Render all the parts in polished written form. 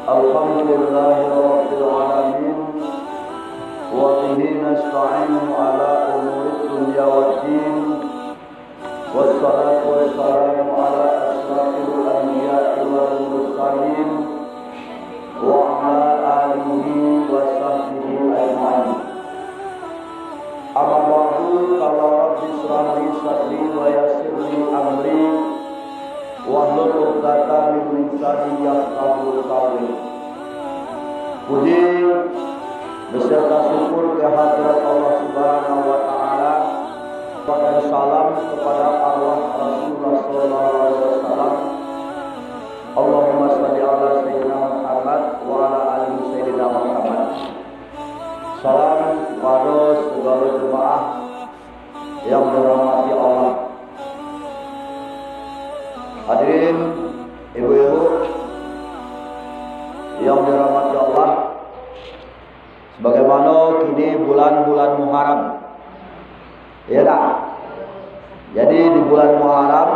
Alhamdulillahirabbil alamin wa bihi nasta'inu ala umuri dunya waddin wassalatu wassalamu ala asrafil anbiya'i wal mursalin wa ala alihi wa sahbihi ajma'in. Amma ba'du, qala rabbi shrah li sadri wa yassir li amri wahlul 'uqdatam min lisani yafqahu qawli. Puji beserta syukur kehadirat Allah Subhanahu wa taala dan salam kepada arwah Rasulullah sallallahu alaihi wasallam. Allahumma shalli ala sayyidina Muhammad wa ala ali sayyidina Muhammad. Salam kepada segala jemaah yang dirahmati Allah. Hadirin ibu-ibu yang dirahmati Allah, sebagaimana kini bulan-bulan Muharram, ya tak? Jadi di bulan Muharram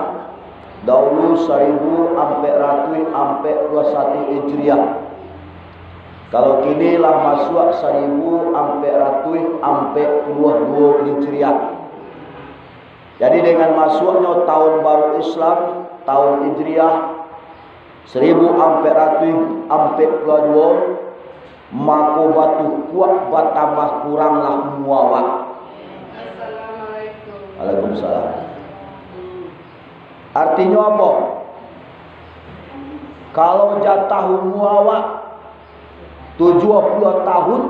dahulu 1421 Hijriah. Kalau kini lah masuk 1422 Hijriah. Jadi dengan masuknya tahun baru Islam, tahun Hijriah 1442, maka batu kuat bertambah kuranglah muawak. Assalamualaikum. Waalaikumsalam. Artinya apa? Kalau jatah muawak 70 tahun,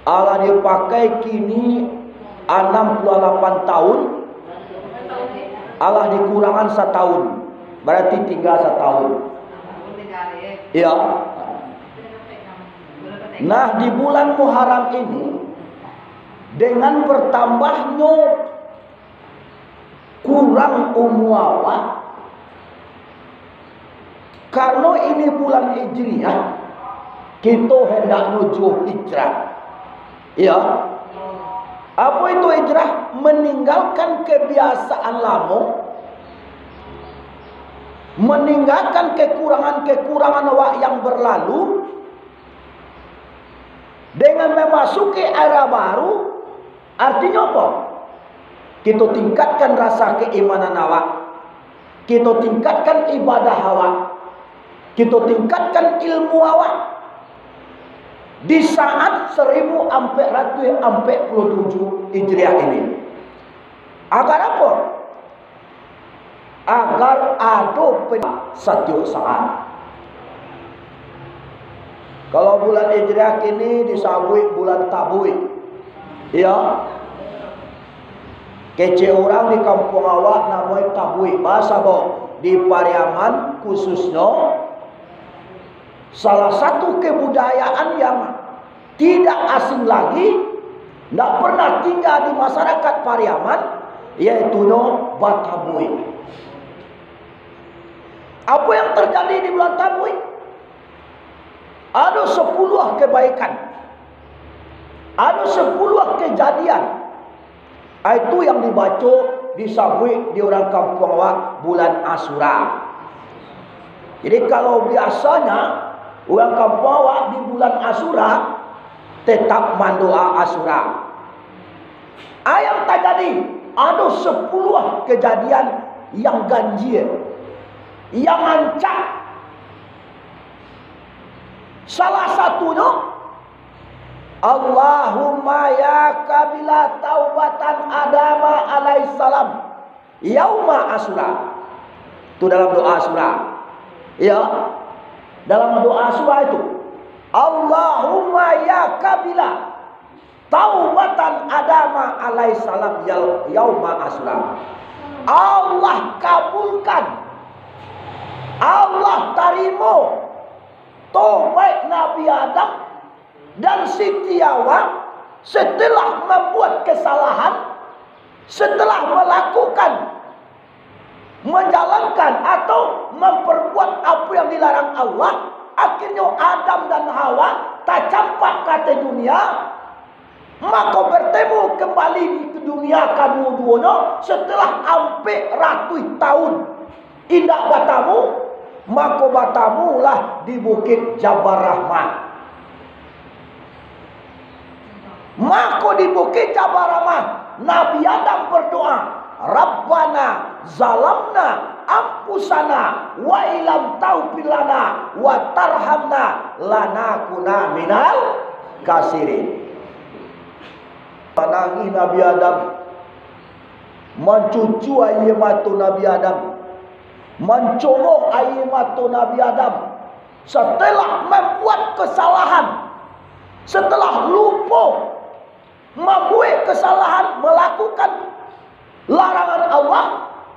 Allah dipakai kini 68 tahun, Allah dikurangan setahun, berarti tinggal setahun. Ya. Nah, di bulan Muharram ini dengan bertambahnya kurang umuawak, karena ini bulan Hijriah, kita hendak menuju hijrah. Ya. Apa itu hijrah? Meninggalkan kebiasaan lama, meninggalkan kekurangan-kekurangan awak yang berlalu, dengan memasuki era baru. Artinya apa? Kita tingkatkan rasa keimanan awak, kita tingkatkan ibadah awak, kita tingkatkan ilmu awak di saat 1447 Hijriah ini. Agar apa? Agar ada satu saat. Kalau bulan Hijriah ini disabui bulan Tabui, ya. Kece orang di kampung awak namanya Tabui. Bahasa boh di Pariaman khususnya salah satu kebudayaan yang tidak asing lagi, tidak pernah tinggal di masyarakat Pariaman, yaitu Batabui. Apa yang terjadi di bulan Tabui? Ada 10 kebaikan, ada 10 kejadian. Itu yang dibaca, disabui di orang kampung awak bulan Asyura. Jadi kalau biasanya orang kampung awak di bulan Asyura tetap mendoa Asyura. Yang terjadi ada 10 kejadian yang ganjil, yang ancam. Salah satunya, Allahumma ya kabila taubatan Adama alaihissalam yauma Asyura. Itu dalam doa Asyura. Ya, dalam doa Asyura itu, Allahumma ya kabila taubatan Adama alaihissalam yauma Asyura. Allah kabulkan, Allah tarimo taubat Nabi Adam dan Siti Hawa setelah membuat kesalahan, setelah melakukan, menjalankan atau memperbuat apa yang dilarang Allah. Akhirnya Adam dan Hawa tak campak kata dunia, maka bertemu kembali di dunia kamu duono setelah hampir ratus tahun indah bertemu. maka batamulah di bukit Jabal Rahmah. Maka di bukit Jabal Rahmah Nabi Adam berdoa, Rabbana zalamna ampusana wa ilam taufir lana wa tarhamna lanakuna minal kasirin. Panangi Nabi Adam, mencucu air mata Nabi Adam, mencongok air mata Nabi Adam setelah membuat kesalahan, setelah lupa membuat kesalahan, melakukan larangan Allah,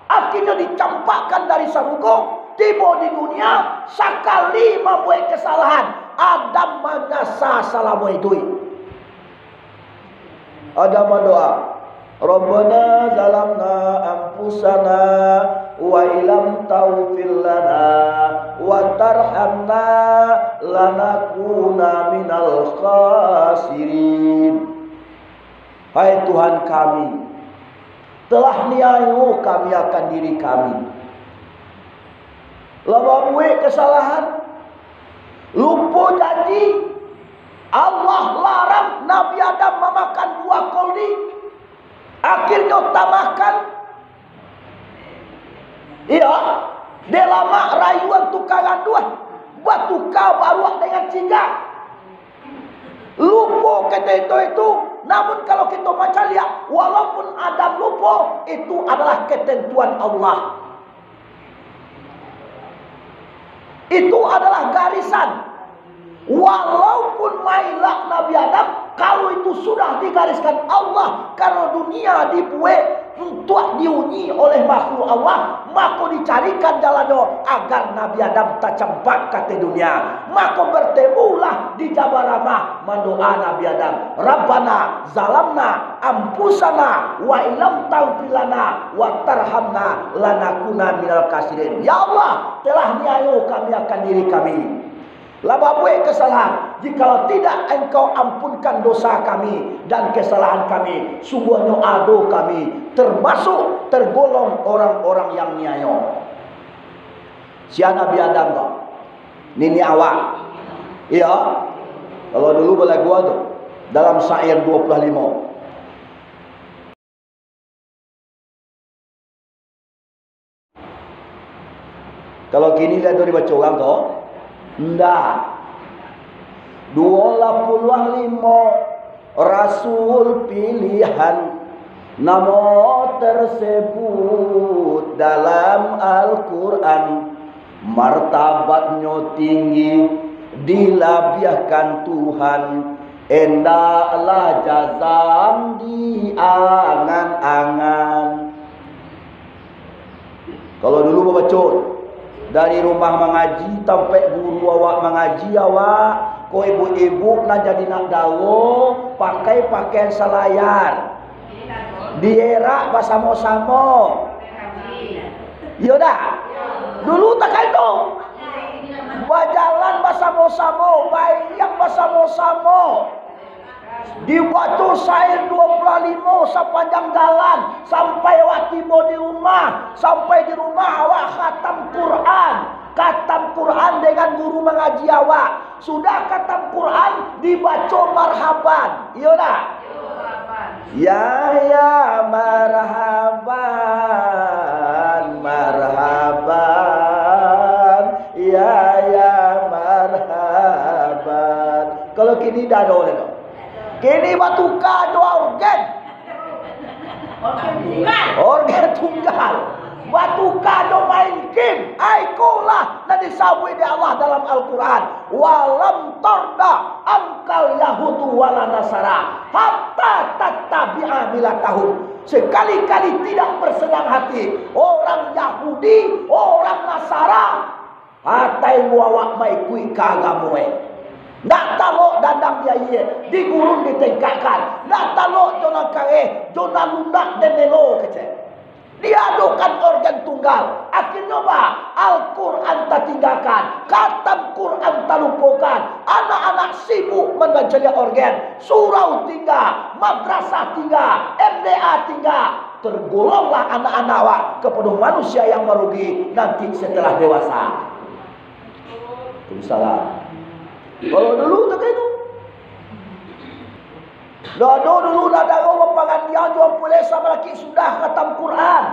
akhirnya dicampakkan dari surga, tiba di dunia, sekali membuat kesalahan, Adam menyesal selama itu. Adam berdoa, Rabbana zalamna anfusana wa ilam taghfir lana wa tarhamna lanakuna minal khasirin. Hai Tuhan kami, telah niayu kami akan diri kami. Lama buat kesalahan, lupa janji, Allah larang Nabi Adam memakan buah koldi, akhirnya tak makan. Iya, dia lama rayuan tukaran dua, buat tukar baruak dengan cingga. Lupa kata itu. Namun kalau kita baca lihat, walaupun Adam lupa, itu adalah ketentuan Allah. Itu adalah garisan. Walaupun mailak Nabi Adam, kalau itu sudah digariskan Allah, karena dunia dibuat untuk diuji oleh makhluk Allah, maka dicarikan jalan agar Nabi Adam tak campak kata dunia. Maka bertemulah di Jabal Rahmah mendoa Nabi Adam, Rabbana zalamna ampusana wa ilam taghfir lana wa tarhamna lanakuna minal kasirin. Ya Allah, telah niayu kami akan diri kami. Lama buat kesalahan, jikalau tidak engkau ampunkan dosa kami dan kesalahan kami, sungguhnya ado kami termasuk tergolong orang-orang yang niayo. Si Nabi Adam kok, nini awak. Iya, kalau dulu boleh gua tuh dalam syair 25. Kalau kini lihat dari baca orang toh, ndak. 25 Rasul pilihan, nama tersebut dalam Al-Quran, martabatnya tinggi dilabiahkan Tuhan, endaklah jazam di angan-angan. Kalau dulu baca dari rumah mengaji sampai guru awak mengaji awak, ko ibu-ibu nak jadi nak dawo pakai pakaian selayar, dierak bersama-sama. Yaudah, dulu tak kayak itu. Berjalan bersama-sama, bayang bersama-sama. Dibaca syair 25 sepanjang jalan sampai awak tiba di rumah. Sampai di rumah awak khatam Quran. Khatam Quran dengan guru mengaji awak. Sudah khatam Quran dibaca marhaban. Iya dah. Ya marhaban, marhaban. Ya marhaban. Kalau kini dah ada oleh. Kini batuka dua organ. Organ tunggal. Batuka do main game. Aikulah dan disabui di Allah dalam Al-Quran. Walam tarda angkal yahudu wala nasara hatta tattabi'a milatahum. Sekali-kali tidak bersenang hati orang Yahudi, orang Nasara, hatai muawak maikui kagamuai. Nak talok dandang dia digurung ditingkatkan. Nak talok jona kare, jona lunak dan nelo kecil. Diadukan organ tunggal. Akhirnya apa? Al-Quran tak tinggalkan, khatam Quran tak lupakan. Anak-anak sibuk membaca organ. Surau tinggal, madrasah tinggal, MDA tinggal. Tergolonglah anak-anak awak kepada manusia yang merugi nanti setelah dewasa. Waalaikumsalam. Kalau dulu tak itu. Dulu ada orang pengandian jual boleh sama laki sudah khatam Quran.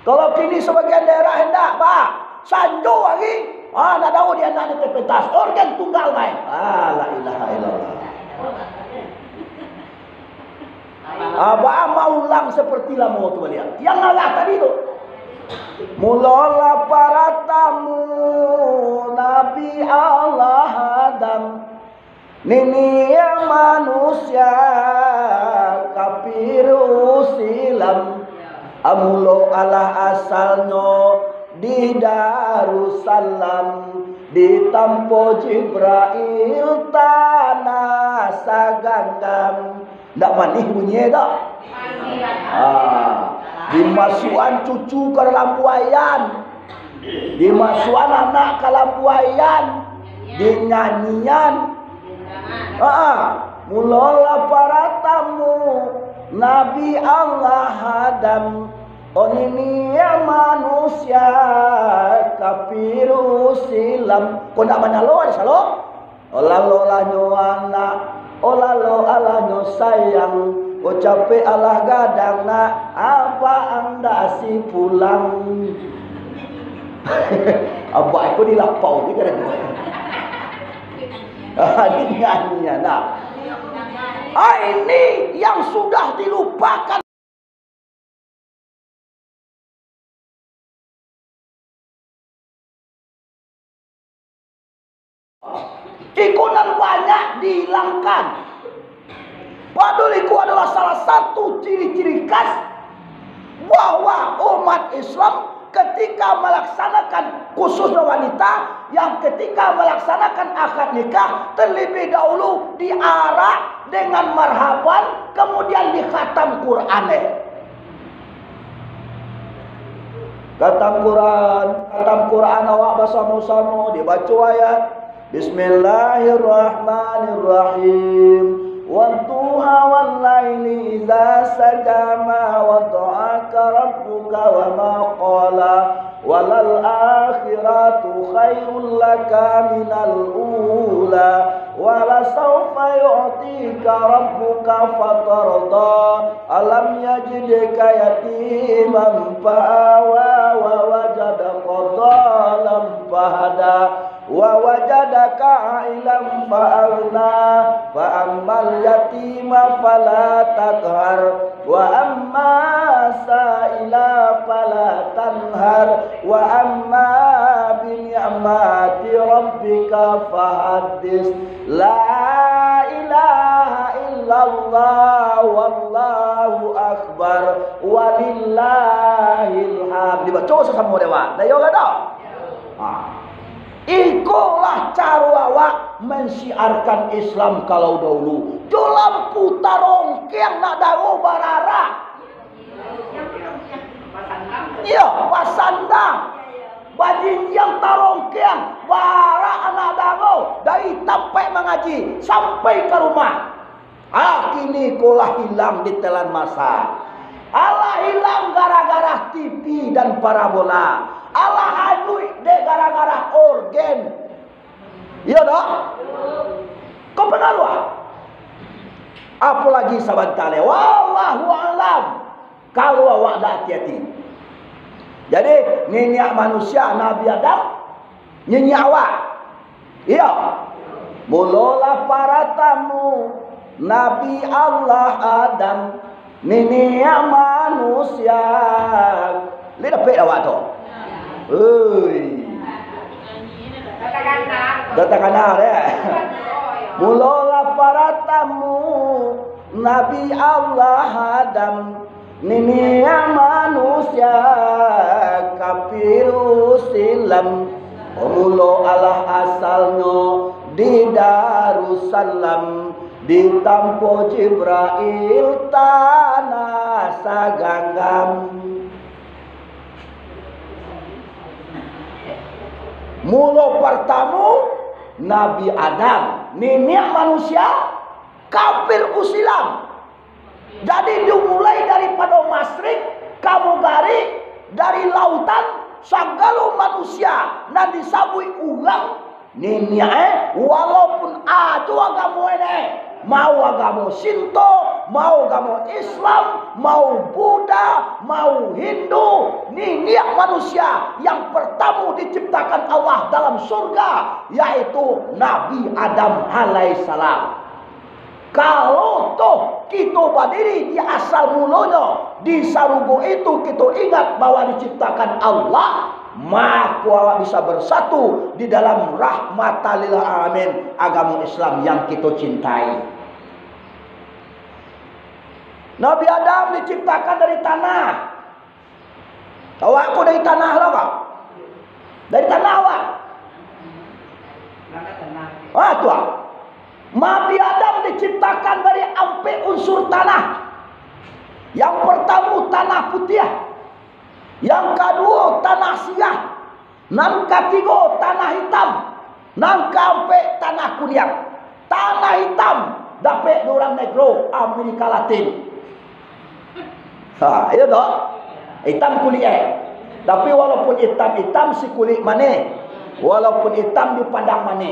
Kalau kini sebagian daerah hendak, Pak, sanjo lagi. Nak tahu dia nak pentas organ tunggal main. La ilaha illallah. Abah mau ulang seperti lama tu lihat. Yang ngalah tadi tu. Mulalah para tamu Nabi Allah Adam, nini yang manusia kapiru silam. Amulo Allah asalnya di Darussalam, ditampo Jibril tanah saganggam. Ndak manih bunyi tak? Dimasukan cucu ke dalam buayan, dimasukan anak ke dalam buayan, dinyanyian. Mulalah para tamu Nabi Allah Adam, ini yang manusia kapiru silam. Kau nak mana lo ada salo? Olalo lanyo anak, olalo alanyo sayang. Kau capek Allah gadang nak, apa anda si pulang? Abah aku dilapau ni kan? Ini nyanyian nak. Ini yang sudah dilupakan. Ikonan banyak dihilangkan. Padahal itu adalah salah satu ciri-ciri khas bahwa umat Islam ketika melaksanakan, khususnya wanita yang ketika melaksanakan akad nikah terlebih dahulu diarak dengan marhaban, kemudian dikhatam Quran. Khatam Quran awak bersama-sama dibaca ayat Bismillahirrahmanirrahim. Wadduha wal laili idza saja ma wada'aka rabbuka wa ma qala walal akhiratu khairul laka minal ula wala sawfa yu'tika rabbuka fatarda alam yajidka yatiman fa'awa wa wajadaka dhalam fahada wa wajadaka ailam fa'aghna fa ammal yatima fala taqhar wa amma sa'ila fala tanhar wa amma bi ni'mati rabbika fahaddis. La ilaha illallah wallahu akbar walillahil hamd. Dibaca sesama dewa. Dah yo kada? Ikulah cara awak mensiarkan Islam kalau dahulu. Dalam putar rongkeng nak daru barara. Iya, pasandang. Bajin yang tarongkeng bara anak daru dari tampek mengaji sampai ke rumah. Kini kolah hilang di telan masa. Allah hilang gara-gara TV dan parabola. Allah hanui de gara-gara organ. Iya dah? Kau pengaruh? Apalagi sabantale. Wallahu alam. Kalau awak dah hati-hati. Jadi nyenyak manusia Nabi Adam, nyenyak awak. Iya. Mulalah para tamu Nabi Allah Adam, nyenyak manusia. Lihat pek awak tu. Katakanlah deh. Mulalah para tamu Nabi Allah Adam, nini manusia kapiru silam. Mula Allah asalnya di Darussalam, ditampo Jibril tanah saganggam. Mula pertama Nabi Adam, nenek manusia kafir usilam. Jadi dimulai daripada masrik, kamu gari dari lautan, segala manusia manusia nan disabui ulang ninya walaupun ada agama ini, mau agama Shinto, mau agama Islam, mau Buddha, mau Hindu, niat manusia yang pertama diciptakan Allah dalam surga yaitu Nabi Adam alaihissalam. Kalau toh kita berdiri di asal mulanya di sarugo itu kita ingat bahwa diciptakan Allah, maka awak bisa bersatu di dalam rahmatan lil alamin agama Islam yang kita cintai. Nabi Adam diciptakan dari tanah. Awak aku dari tanah lah kak? Dari tanah awak? Tuh. Nabi Adam diciptakan dari empat unsur tanah. Yang pertama tanah putih, yang kedua tanah siah, yang ketiga tanah hitam, yang keempat tanah kuning. Tanah hitam dapat orang negro Amerika Latin. Itu toh hitam kulit. Tapi walaupun hitam si kulit mana, walaupun hitam dipandang mana.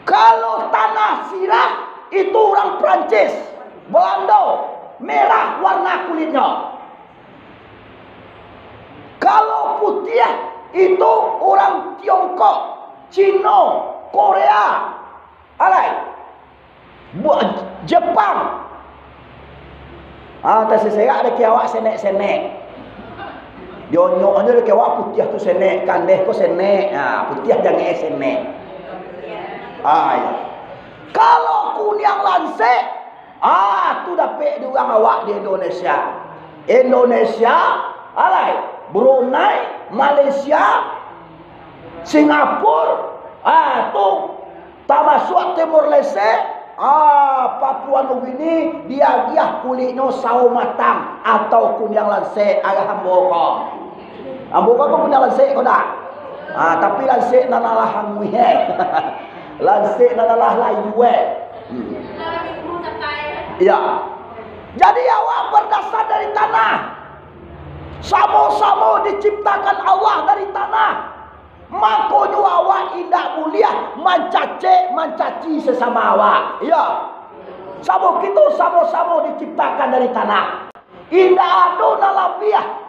Kalau tanah sirah itu orang Prancis, Belanda, merah warna kulitnya. Kalau putih itu orang Tiongkok, Cina, Korea, Jepang. Tapi saya ada kiawak senek-senek. Dionyok aja ada kiawak putih tu senek, kandeh ko senek. Putih jangan senek. Ya. Kalau kuning lansek, tu dapat diorang awak di Indonesia. Brunei, Malaysia, Singapura, tu termasuk Timur Leste, Papua Nugini, dia kulitnya sawo matang atau kuning lansek agak hamboka. Hamboka kau kuning lansek kau dah. Tapi lansek nanalah hangwihe. Lansik adalah layu. Ya. Jadi awak berdasar dari tanah. Sama-sama diciptakan Allah dari tanah. Makanya awak indah mulia mencaci sesama awak. Ya. Kita sama-sama diciptakan dari tanah. Indah adu nalabiah.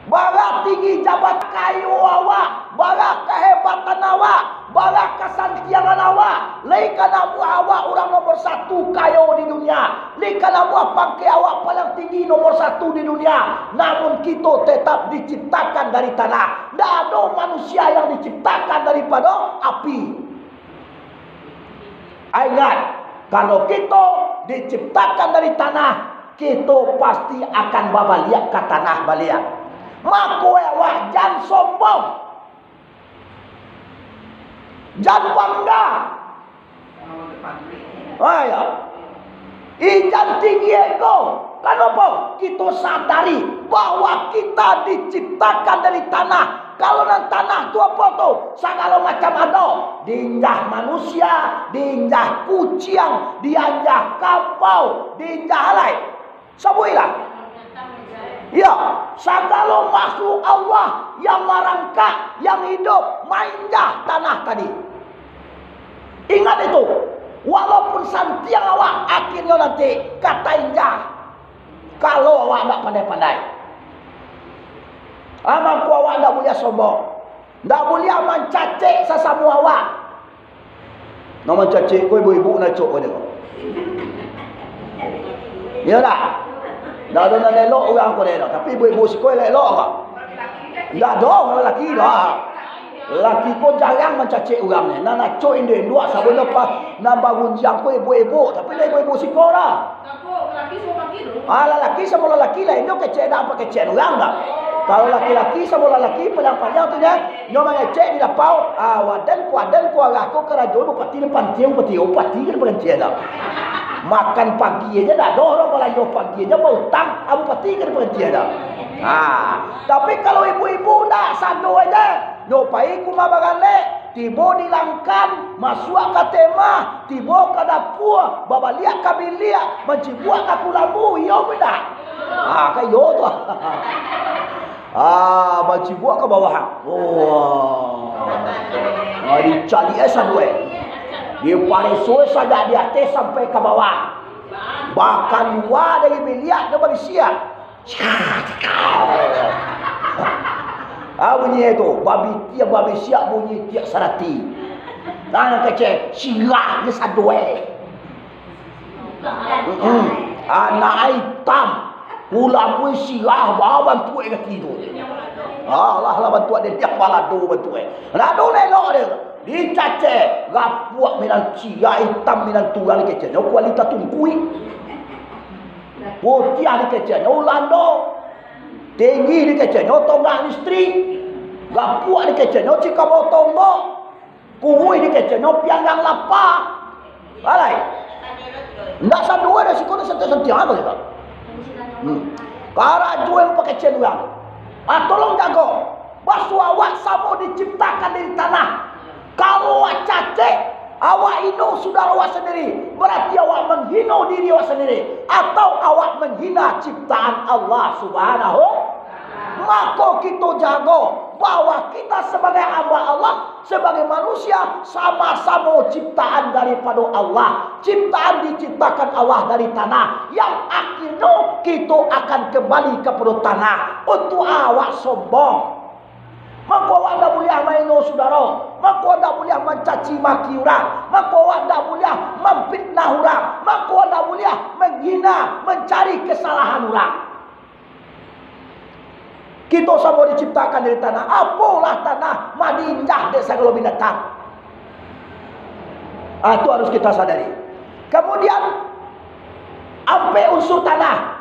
Barak tinggi jabat kayu awak, barak kehebatan awak, barak kesantiangan awak. Leikan awak orang nomor 1 kayu di dunia. Leikan pangkai awak paling tinggi nomor 1 di dunia. Namun kita tetap diciptakan dari tanah. Tidak ada manusia yang diciptakan daripada api. Ingat, kalau kita diciptakan dari tanah, kita pasti akan babaliak ke tanah baliak. Maka awak jangan sombong, jangan bangga. Jangan tinggi ego. Kenapa? Kita sadari bahwa kita diciptakan dari tanah. Kalau nan tanah itu apa tuh? Segala macam ada. Diinjah manusia, diinjah kucing, diinjah kapau, diinjah halai. Sabuilah. Ya, segala makhluk Allah yang merangkak, yang hidup, mainjah tanah tadi. Ingat itu. Walaupun santiang awak, akhirnya nanti kata injah. Kalau awak tak pandai-pandai. Mampu awak tak boleh sombong. Tak boleh mencacik sesama awak. Nak mencacik kau ibu-ibu nak cok kau tengok. Ya tak? Dah ada nak elok orang kau dah. Tapi ibu-ibu sekolah elok tak? Tak ada orang lelaki dah. Lelaki kau jarang mencacik orang ni. Nak cok ini dua sabun lepas nak bangun siang kau ibu-ibu. Tapi dah ibu-ibu sekolah dah. Lelaki sama lelaki lah. Ini kecek dah apa kecek orang dah. Kalau laki-laki sama lelaki panjang-panjang tu dia, nyo mengecek di dapau, wadan ku arah ku kerajaan upati depan tiang upati kan berhenti dah. Makan pagi aja dah, dorong kalau pagi aja mau utang, upati kan berhenti dah. Tapi kalau ibu-ibu dah sando aja, nyopai ku mabagale, tibo dilangkan, masuk ke tema, tibo ke dapur, babaliak ke bilik, mencibuak ke kulambu, yo beda. Kayo tu. Baci buat ke bawah. Dicari dua. Dia parisoi saja di atas sampai ke bawah. Bahkan luar dari biliak dia bagi siap. Bunyi itu babi siap bunyi tiap sarati. Nana kecil sirah dia sadue. Anak hitam ulang pun sirah bawa bantu ke tidur. Allah bantu dia tiap balado bantu. Lado lelok dia. Dicace gapuak minang cia hitam minang tulang kecil. No kualita tungkui. Putih di kecil. No lando. Tinggi di kecil. No tonggak listrik. Gapuak di kecil. No cika botombo. Kuhui di kecil. No pianggang lapar. Alay. Ndak sadua dah sikona senti apa kita. Para jual pakai celuang. Tolong jago. Basu awak sama diciptakan dari tanah. Kalau awak cace, awak ino saudara awak sendiri, berarti awak menghina diri awak sendiri, atau awak menghina ciptaan Allah Subhanahu. Maka kita jago bahwa kita sebagai hamba Allah, sebagai manusia sama-sama ciptaan daripada Allah. Ciptaan diciptakan Allah dari tanah, yang akhirnya kita akan kembali kepada tanah. Untuk awak sombong, maka awak tak boleh main saudara. Maka awak tak boleh mencaci maki orang. Maka awak tak boleh memfitnah orang. Maka awak tak boleh menghina, mencari kesalahan orang. Kita semua diciptakan dari tanah. Apalah tanah madinjah dek segala binatang. Itu harus kita sadari. Kemudian apa unsur tanah?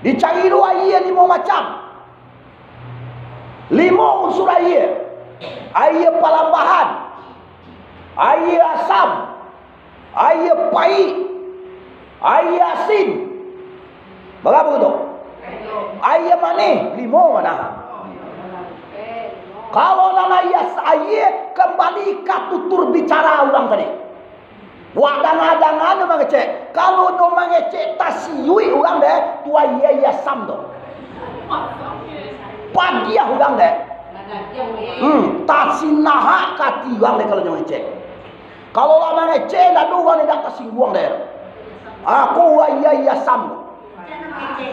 Dicari dua ia 5 macam. 5 unsur air. Air palambahan, air asam, air pahit, air asin. Berapa begitu? Air manis 5 mana? Kalau nana air kembali ke tutur bicara orang tadi. Wadang-adangan mengecek. Kalau no mengecek tasiyui orang deh, tua air asam tu. Pagi orang deh. Tasinahak kati orang deh kalau jangan ngecek. Kalau lama ngecek lalu orang tidak tersinggung deh. Aku iya sam.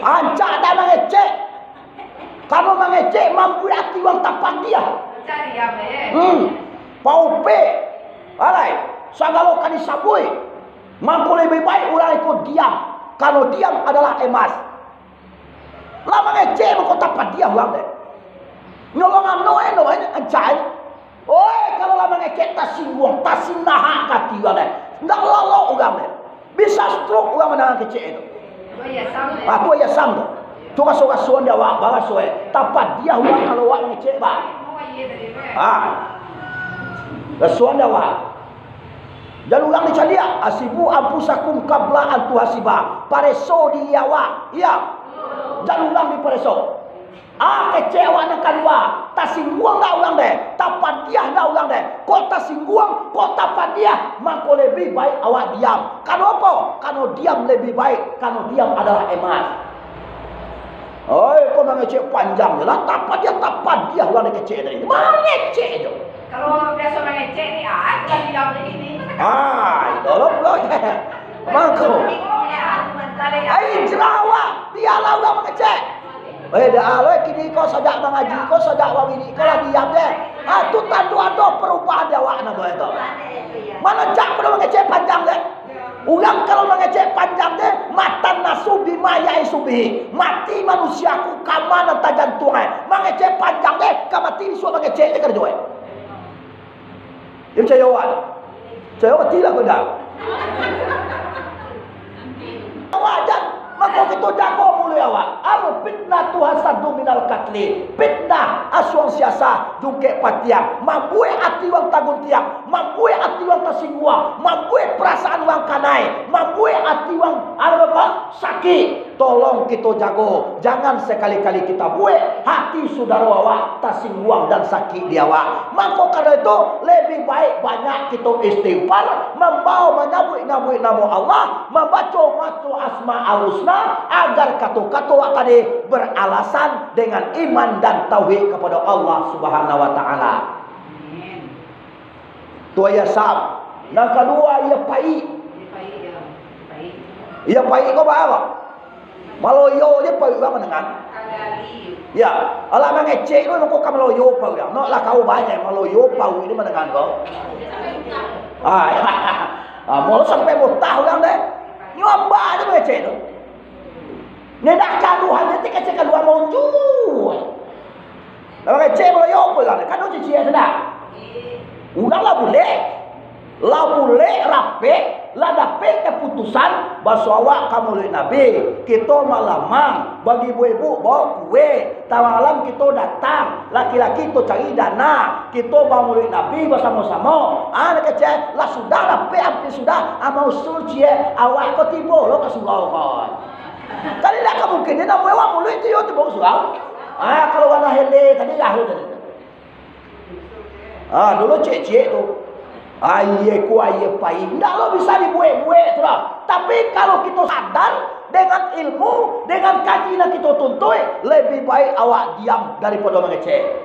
Ancak dah mengecek. Kalau mengecek mampu hati orang tapak dia. Paupe. Alai. Segala kali sabui. Mampu lebih baik orang ikut diam. Kalau diam adalah emas. Lama ngecek mampu tapak dia orang deh. Nyolongan no ancai. Oi kalau lama ngecek tasinggung, tasinah kati orang. Ndak lolo orang deh. Bisa stroke orang menang kecek itu. Aku ya sam. Tu kaso-kasoan dia wak bawa soe. Tapat dia orang kalau wak ngecek ba. Kasuan dia wak. Dan ulang dicalia asibu ampusakum qabla an tuhasiba. Pareso di awak. Iya. Dan ulang di pareso. Kecewa nak kedua, tasingguang dah orang deh, tapat dia dah orang deh. Kau tasingguang, kau tapat dia, maka lebih baik awak diam. Kenapa? Karena diam lebih baik, karena diam adalah emas. Kau mengecek panjang je lah, tapat dia orang deh kecek tadi. Mengecek je. Kalau biasa mengecek ni, kita diam begini. Tolong pula. Mangko. Jerawat, biarlah orang mengecek. Dah kini kau sajak mengaji, kau sajak wawini, kau lah diam deh. Tu tandu ada perubahan dia awak nak buat itu. Mana jak perlu mengecek panjang deh. Orang kalau mengecek panjang deh, matan nasu bima yai subi. Mati manusiaku kama dan tajantung. Mengecek panjang deh, kamati disuruh mengecek dia kerja. Dia percaya awak. Percaya awak tidak kau dah. Awak jangan. Maka kita jago mulai awak. Al fitnah hasadu minal katli. Fitnah asuang siasa jungke patiang. Mampuai hati wang tanggung tiang. Mampuai hati wang tersinggung. Mampuai perasaan wang kanai. Mampuai hati wang sakit. tolong kita jago. Jangan sekali-kali kita buat hati saudara awak tersinggung dan sakit di awak. Maka karena itu lebih baik banyak kita istighfar, membawa menyebut nama Allah, membaca asma al-husna agar kata-kata akan beralasan dengan iman dan tauhid kepada Allah Subhanahu wa taala. Tu ya sab. Yang kedua ia pahit. Ia pahit kau apa? Maloyo dia pahit apa dengan? Ya, alah mengecek lu kau maloyo pahit. Nak lah kau banyak maloyo pahit ini mendengar kau. Mau sampai mau tahu yang deh. Nyomba dia mengecek tu. Nedak kaduhan dia tika cek kadua mau jual. Mengecek maloyo pahit kan tu cici sudah. Udahlah boleh. Lah boleh rapi, lah dapat keputusan bahwa kamu oleh Nabi. Kita malamang bagi ibu-ibu bawa kue. Malam kita datang, laki-laki itu cari dana. Kita bawa oleh Nabi bersama-sama. Kecil, lah sudah rapi, hampir sudah. Mau suci awak kau tiba lo ke surau kau. Tadi dah kamu mungkin dia nak bawa mulut itu yo tiba surau. Kalau warna hele tadi dah tadi. Dulu cek-cek tu. Aye pahit. Tidak lo bisa dibuat-buat tu lah. Tapi kalau kita sadar dengan ilmu, dengan kaji yang kita tuntut, lebih baik awak diam daripada mengecek.